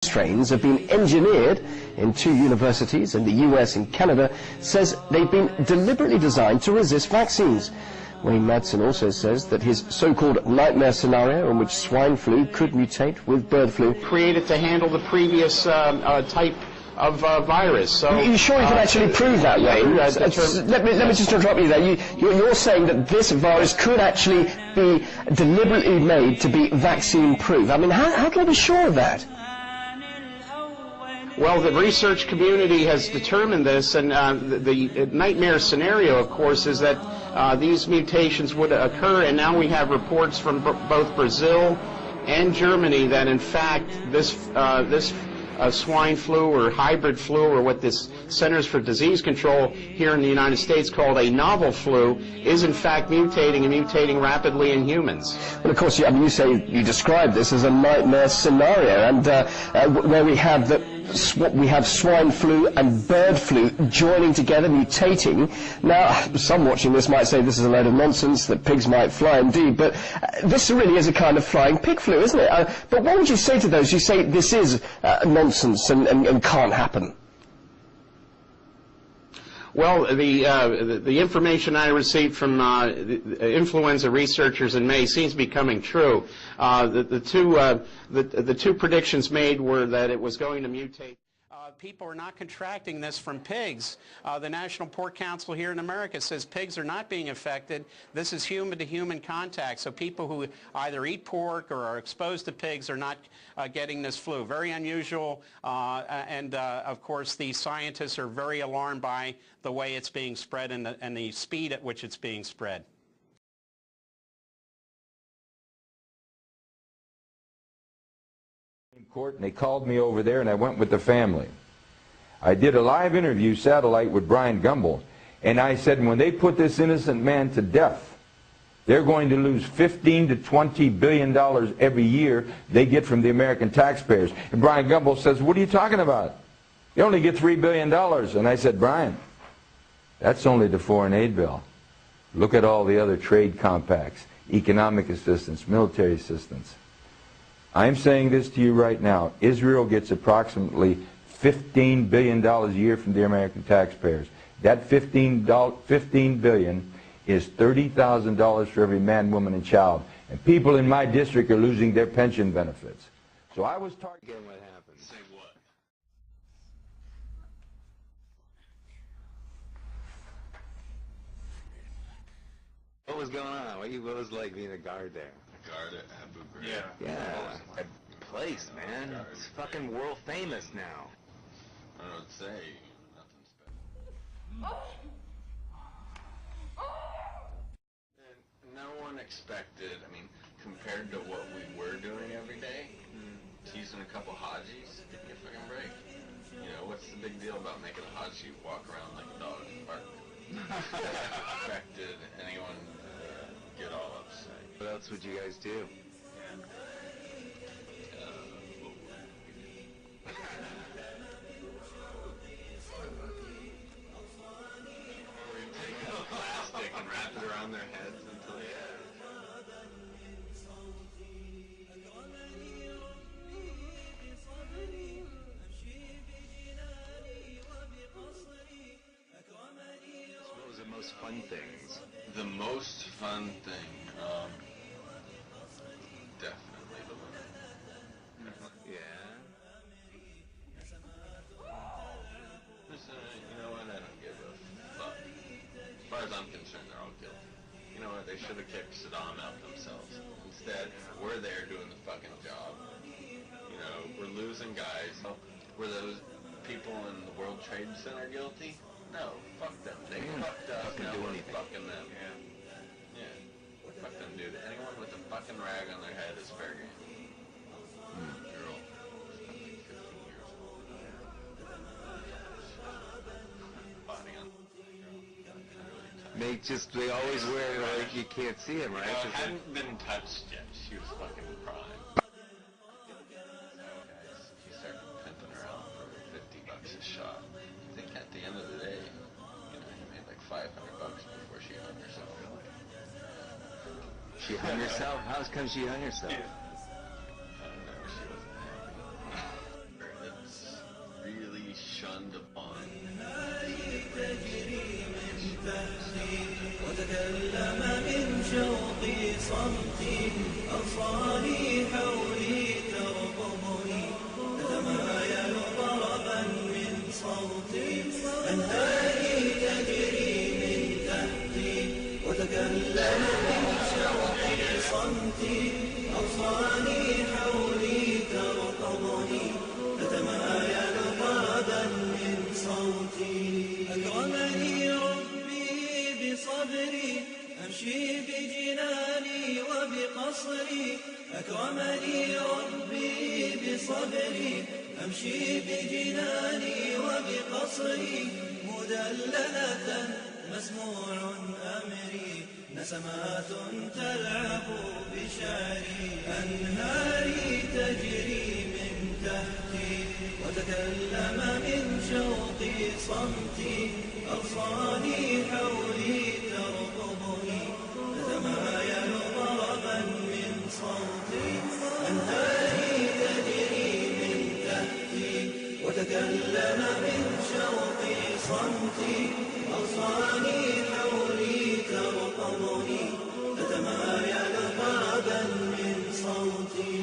strains have been engineered in 2 universities in the US and Canada, says they've been deliberately designed to resist vaccines. Wayne Madsen also says that his so-called nightmare scenario in which swine flu could mutate with bird flu created to handle the previous type of virus. So, are you sure you can actually prove that, Wayne? Let me just interrupt you there. You're saying that this virus could actually be deliberately made to be vaccine-proof. I mean, how can I be sure of that? Well, the research community has determined this, and the nightmare scenario, of course, is that these mutations would occur, and now we have reports from both Brazil and Germany that, in fact, this swine flu or hybrid flu, or what this Centers for Disease Control here in the United States called a novel flu, is in fact mutating and mutating rapidly in humans. Well, of course, you describe this as a nightmare scenario, and where we have swine flu and bird flu joining together, mutating. Now, some watching this might say this is a load of nonsense, that pigs might fly indeed, but this really is a kind of flying pig flu, isn't it? But what would you say to those who say this is nonsense and can't happen? Well, the information I received from the influenza researchers in May seems to be coming true. The two predictions made were that it was going to mutate. People are not contracting this from pigs. The National Pork Council here in America says pigs are not being affected. This is human-to-human contact. So people who either eat pork or are exposed to pigs are not getting this flu. Very unusual, and of course the scientists are very alarmed by the way it's being spread and the speed at which it's being spread. Court, and they called me over there, and I went with the family. I did a live interview satellite with Brian Gumbel, and I said, when they put this innocent man to death, they're going to lose $15 to $20 billion every year they get from the American taxpayers. And Brian Gumbel says, what are you talking about? You only get $3 billion. And I said, Brian, that's only the foreign aid bill. Look at all the other trade compacts, economic assistance, military assistance. I'm saying this to you right now. Israel gets approximately $15 billion a year from the American taxpayers. That $15 billion is $30,000 for every man, woman, and child. And people in my district are losing their pension benefits. So I was targeting what happened. Say what? What was going on? What was like being a guard there? Guard at Abu Ghraib. Yeah. That place, man. It's fucking world famous now. I don't know what to say. Nothing special. And no one expected, I mean, compared to what we were doing every day, teasing a couple Hajis, give me a fucking break. You know, what's the big deal about making a Haji walk around like a dog in the park? Expected anyone get all upset. What else would you guys do? Plastic and wrap it around their heads until they What was the most fun things? The most fun thing, definitely the women. Yeah. Listen, you know what, I don't give a fuck. As far as I'm concerned, they're all guilty. You know what, they should have kicked Saddam out themselves. Instead, we're there doing the fucking job. You know, we're losing guys. Were those people in the World Trade Center guilty? No, fuck them. They fucked us, now we're fucking them. Yeah. Fuck them, dude. Anyone with a fucking rag on their head is fair game. Girl. 15 years old. Body on. They always wear it like you can't see them, right? Hadn't been touched yet. She was fucking prime. He started pimping her out for $50 a shot. I think at the end of the day, you know, he made like $500 before she hung herself. She hung herself? How come she hung herself? I don't know. She wasn't happy. صمتي أغصاني حولي ترقبني تتمايل ضربا من صوتي أنهاري تجري من تحتي وتكلم من شوقي صمتي أغصاني حولي ترقبني تتمايل ضربا من صوتي أكرمني ربي بصبري أمشي بجناني وبقصري أكرمني ربي بصبري أمشي بجناني وبقصري مدللة مسموع أمري نسمات تلعب بشعري أنهاري تجري من تحتي وتكلم من شوقي صمتي أغصاني حولي ترقبني تتمايل ضربا من صوتي أنهاري تجري من تحتي وتكلم من شوقي صمتي أغصاني حولي ترقبني تتمايل ضربا من صوتي.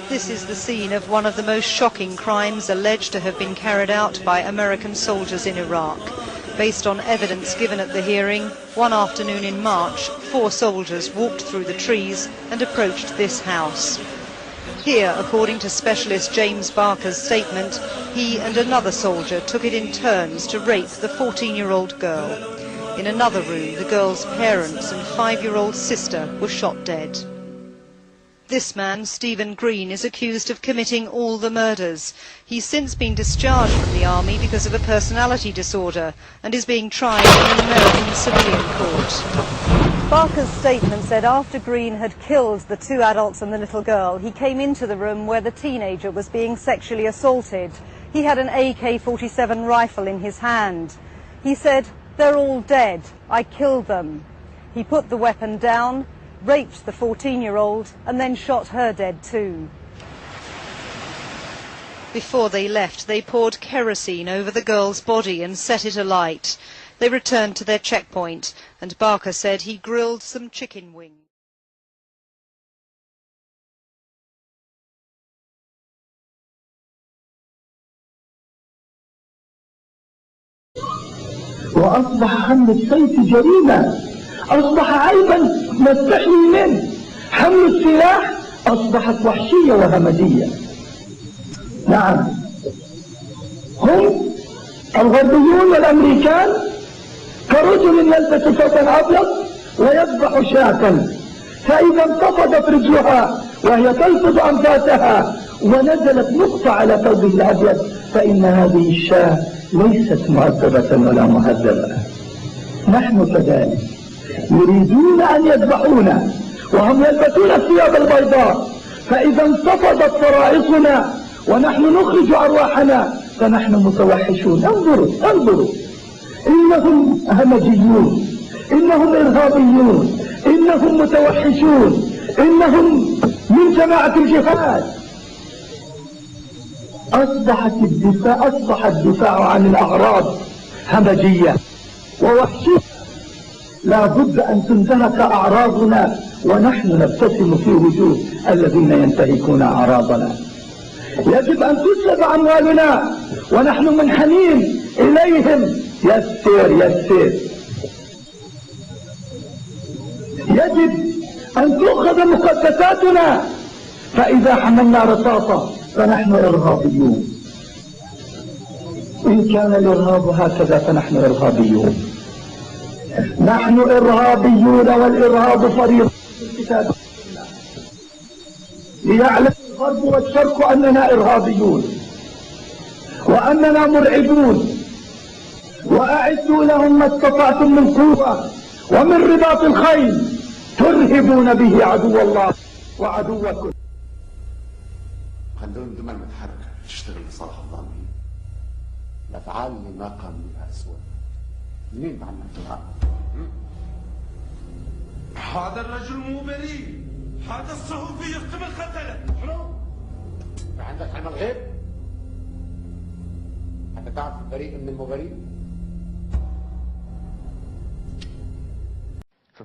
This is the scene of one of the most shocking crimes alleged to have been carried out by American soldiers in Iraq. Based on evidence given at the hearing, one afternoon in March, 4 soldiers walked through the trees and approached this house. Here, according to specialist James Barker's statement, he and another soldier took it in turns to rape the 14-year-old girl. In another room, the girl's parents and 5-year-old sister were shot dead. This man, Stephen Green, is accused of committing all the murders. He's since been discharged from the army because of a personality disorder and is being tried in an American civilian court. Barker's statement said after Green had killed the 2 adults and the little girl, he came into the room where the teenager was being sexually assaulted. He had an AK-47 rifle in his hand. He said, "They're all dead. I killed them." He put the weapon down, raped the 14-year-old and then shot her dead too. Before they left, they poured kerosene over the girl's body and set it alight. They returned to their checkpoint and Barker said he grilled some chicken wings. وأصبح حمل السيف جريمة، أصبح عيبا نستحي منه. حمل السلاح أصبحت وحشية وهمجية. نعم، هم الغربيون والأمريكان كرجل يلبس ثوبا أبيض ويذبح شاة، فإذا انتفضت رجلها وهي تلفظ أنفاسها ونزلت نقطة على ثوبه الأبيض فإن هذه الشاة ليست مؤدبة ولا مهذبة. نحن كذلك يريدون أن يذبحونا وهم يلبسون الثياب البيضاء، فإذا انتفضت فرائصنا ونحن نخرج أرواحنا فنحن متوحشون. انظروا إنهم همجيون، إنهم إرهابيون، إنهم متوحشون، إنهم من جماعة الجهاد. أصبح الدفاع عن الأعراض همجية ووحشية. لا بد أن تنتهك أعراضنا ونحن نبتسم في وجوه الذين ينتهكون أعراضنا. يجب أن تسلب أموالنا ونحن منحنين إليهم. يسير يجب أن تؤخذ مقدساتنا، فإذا حملنا رصاصة فنحن إرهابيون. إن كان الإرهاب هكذا فنحن إرهابيون. نحن إرهابيون والإرهاب فريضة في الكتاب. ليعلم الغرب والشرق أننا إرهابيون وأننا مرعبون، وأعدوا لهم ما استطعتم من قوة ومن رباط الخيل ترهبون به عدو الله وعدوكم. عندهم دماء متحركة تشتغل لصالح الظالمين. الأفعال اللي ما قانونها أسود. منين معنا الدماء؟ هذا الرجل مو بريء، هذا الصحفي يحتمل قتله. شنو؟ عندك علم الغيب؟ حتى تعرف البريء من المبرئ؟